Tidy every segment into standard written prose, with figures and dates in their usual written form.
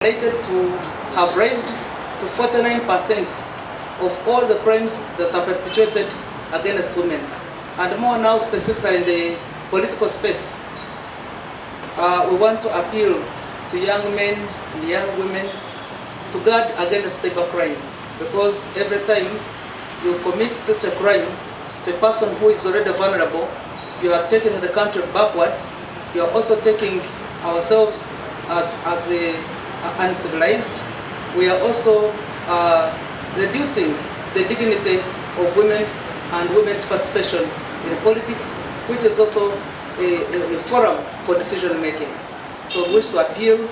Related to have raised to 49% of all the crimes that are perpetrated against women, and more now specifically in the political space. We want to appeal to young men and young women to guard against cybercrime, because every time you commit such a crime to a person who is already vulnerable, you are taking the country backwards. You are also taking ourselves as uncivilized. We are also reducing the dignity of women and women's participation in politics, which is also a forum for decision making. So we wish to appeal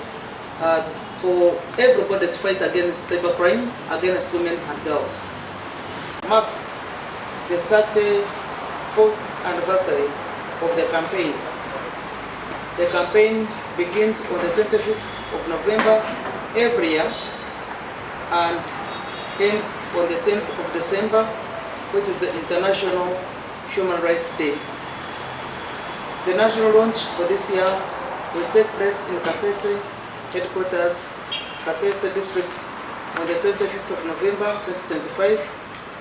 for everybody to fight against cybercrime, against women and girls. Marks the 34th anniversary of the campaign. The campaign begins on the 25th of November every year and ends on the 10th of December, which is the International Human Rights Day. The national launch for this year will take place in Kasese Headquarters, Kasese District, on the 25th of November 2025,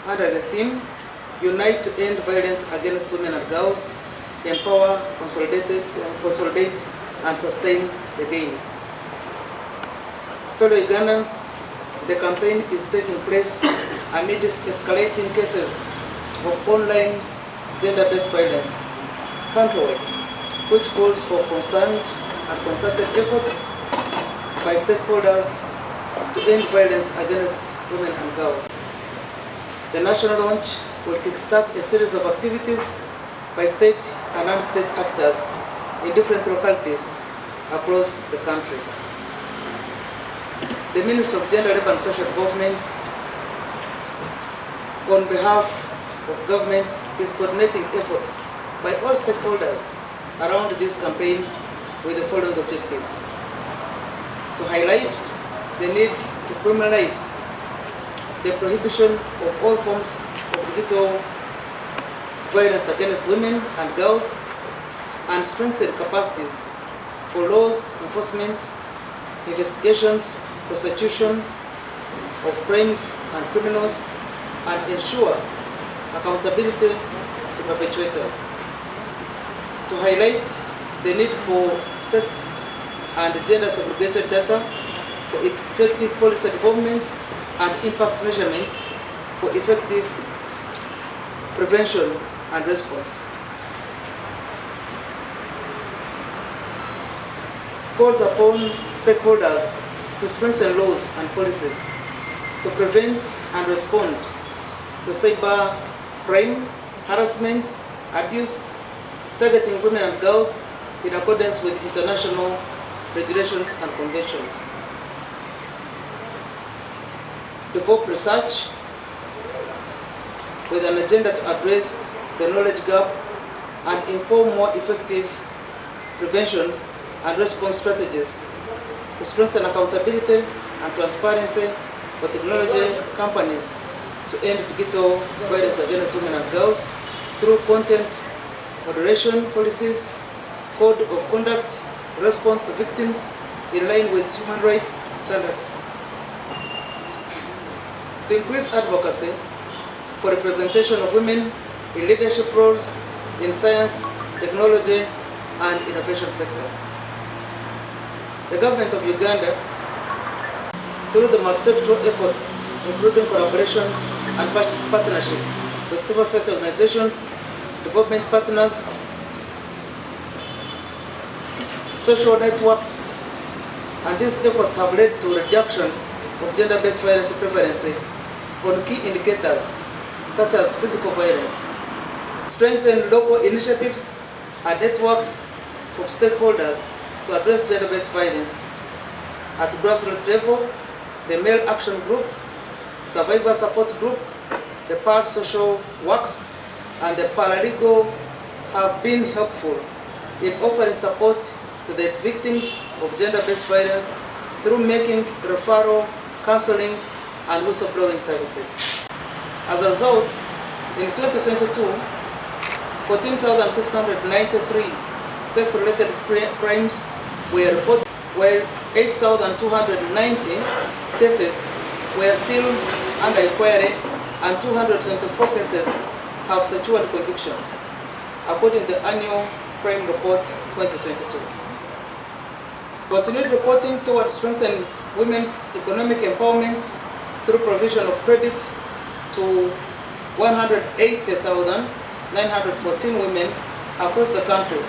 under the theme Unite to End Violence Against Women and Girls, Empower, Consolidate and Sustain the gains. Fellow Ugandans, the campaign is taking place amidst escalating cases of online gender-based violence countrywide, which calls for concerned and concerted efforts by stakeholders to end violence against women and girls. The national launch will kickstart a series of activities by state and non-state actors in different localities across the country. The Ministry of Gender, Labour and Social Development, on behalf of government, is coordinating efforts by all stakeholders around this campaign with the following objectives: to highlight the need to criminalize the prohibition of all forms of digital violence against women and girls, and strengthen capacities for laws enforcement, investigations, prosecution of crimes and criminals, and ensure accountability to perpetrators. To highlight the need for sex and gender segregated data for effective policy development and impact measurement for effective prevention and response. Calls upon stakeholders to strengthen laws and policies to prevent and respond to cyber crime, harassment, abuse, targeting women and girls in accordance with international regulations and conventions. Develop research with an agenda to address the knowledge gap and inform more effective prevention and response strategies to strengthen accountability and transparency for technology companies to end digital violence against women and girls through content moderation policies, code of conduct, response to victims in line with human rights standards. To increase advocacy for representation of women in leadership roles in science, technology, and innovation sector. The government of Uganda, through the multi-sectoral efforts, including collaboration and partnership with civil sector organizations, development partners, social networks, and these efforts have led to reduction of gender-based violence prevalence on key indicators such as physical violence. Strengthen local initiatives and networks of stakeholders to address gender-based violence. At grassroots level, the Male Action Group, Survivor Support Group, the Social Works, and the Paralegal have been helpful in offering support to the victims of gender-based violence through making referral, counseling, and whistleblowing services. As a result, in 2022, 14,693 sex-related crimes were reported, while 8,290 cases were still under inquiry, and 224 cases have secured conviction, according to the annual crime report 2022. Continued reporting towards strengthening women's economic empowerment through provision of credit to 180,914 women across the country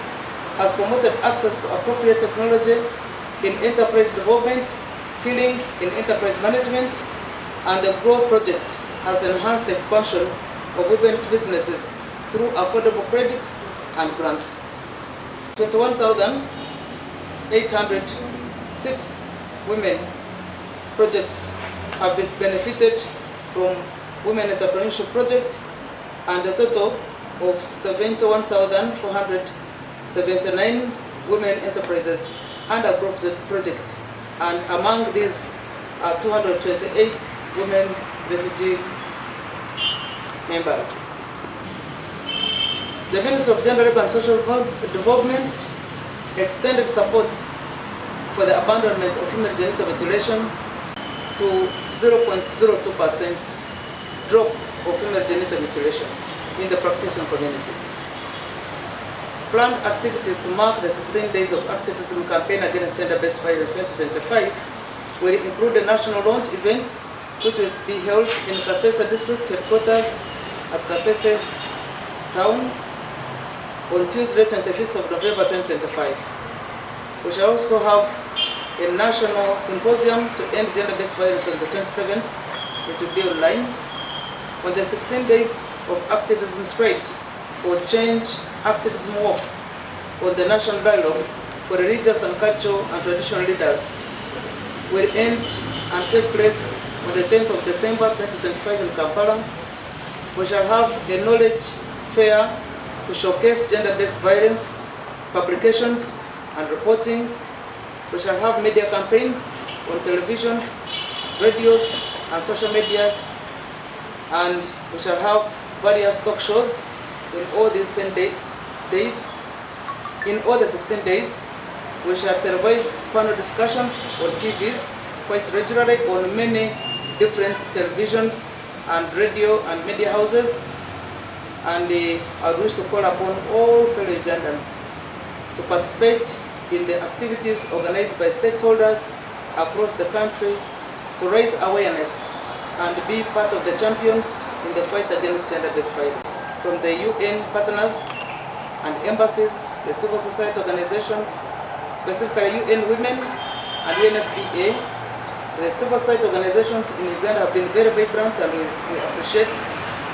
has promoted access to appropriate technology in enterprise development, skilling in enterprise management, and the GROW project has enhanced the expansion of women's businesses through affordable credit and grants. 21,806 women projects have been benefited from Women Entrepreneurship Project, and a total of 71,479 women enterprises under project, and among these are 228 women refugee members. The Ministry of Gender, Labour and Social Development extended support for the abandonment of female genital mutilation to 0.02% drop of female genital mutilation in the practicing communities. Planned activities to mark the 16 days of Activism Campaign against gender-based violence 2025 will include a national launch event which will be held in Kasese District Headquarters at Kasese Town on Tuesday, 25th of November 2025. We shall also have a national symposium to end gender-based violence on the 27th, which will be online. On the 16 days of activism spread for change activism work on the national dialogue for religious and cultural and traditional leaders will end and take place on the 10th of December 2025 in Kampala. We shall have a knowledge fair to showcase gender-based violence, publications and reporting. We shall have media campaigns on televisions, radios and social medias, and we shall have various talk shows in all these 10 days. In all the 16 days, we shall televise panel discussions on TVs quite regularly on many different televisions and radio and media houses. And I wish to call upon all fellow Ugandans to participate in the activities organized by stakeholders across the country to raise awareness and be part of the champions in the fight against gender-based violence. From the UN partners and embassies, the civil society organizations, specifically UN Women and UNFPA, the civil society organizations in Uganda have been very vibrant, and we appreciate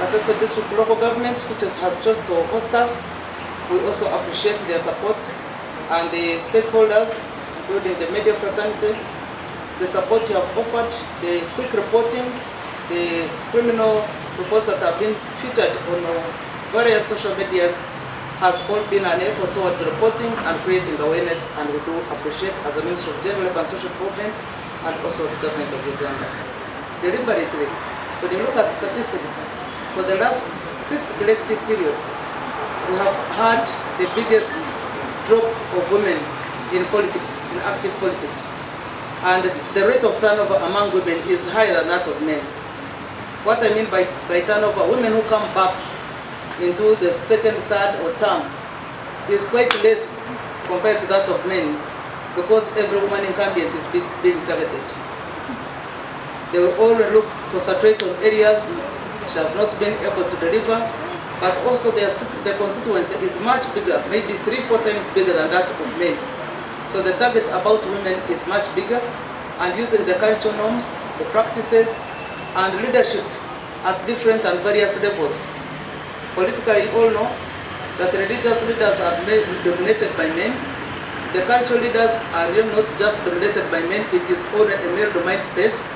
Kasese District local government, which has chosen to host us. We also appreciate their support, and the stakeholders, including the media fraternity, the support you have offered, the quick reporting, the criminal reports that have been featured on various social medias has all been an effort towards reporting and creating awareness, and we do appreciate as a Ministry of Gender, Labour and Social Development and also as the government of Uganda. Deliberately, when you look at statistics, for the last 6 elective periods, we have had the biggest drop of women in politics, in active politics. And the rate of turnover among women is higher than that of men. What I mean by turnover, women who come back into the second, third or term is quite less compared to that of men, because every woman incumbent is being targeted. They will all concentrate on areas she has not been able to deliver, but also the constituency is much bigger, maybe 3-4 times bigger than that of men. So the target about women is much bigger, and using the cultural norms, the practices, and leadership at different and various levels. Politically, you all know that religious leaders are dominated by men. The cultural leaders are really not just dominated by men, it is all a male-domined space.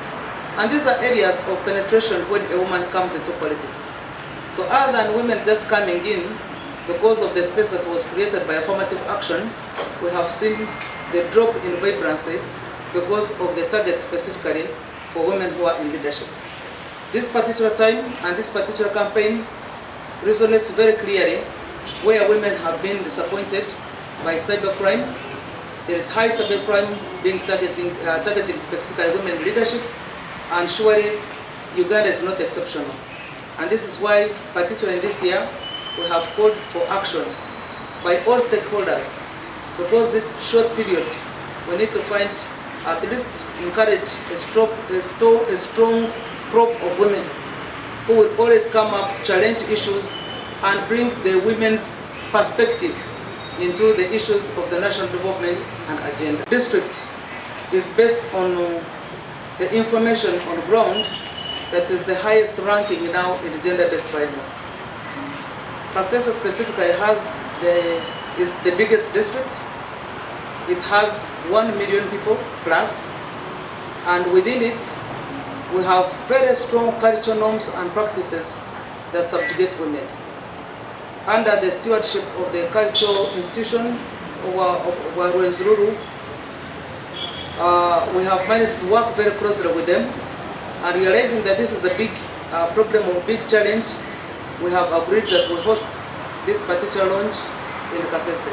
And these are areas of penetration when a woman comes into politics. So other than women just coming in because of the space that was created by affirmative action, we have seen the drop in vibrancy because of the target specifically for women who are in leadership. This particular time and this particular campaign resonates very clearly where women have been disappointed by cybercrime, There is high cybercrime being targeting specifically women leadership, and surely Uganda is not exceptional. And this is why, particularly this year, we have called for action by all stakeholders. Because this short period, we need to find, at least encourage a strong crop of women who will always come up to challenge issues and bring the women's perspective into the issues of the national development and agenda. District is based on the information on ground that is the highest ranking now in gender-based violence. Kasese specifically is the biggest district. It has 1 million people plus, and within it we have very strong cultural norms and practices that subjugate women. Under the stewardship of the cultural institution of Rwenzururu, we have managed to work very closely with them, and realizing that this is a big problem or big challenge, we have agreed that we host this particular launch in Kasese.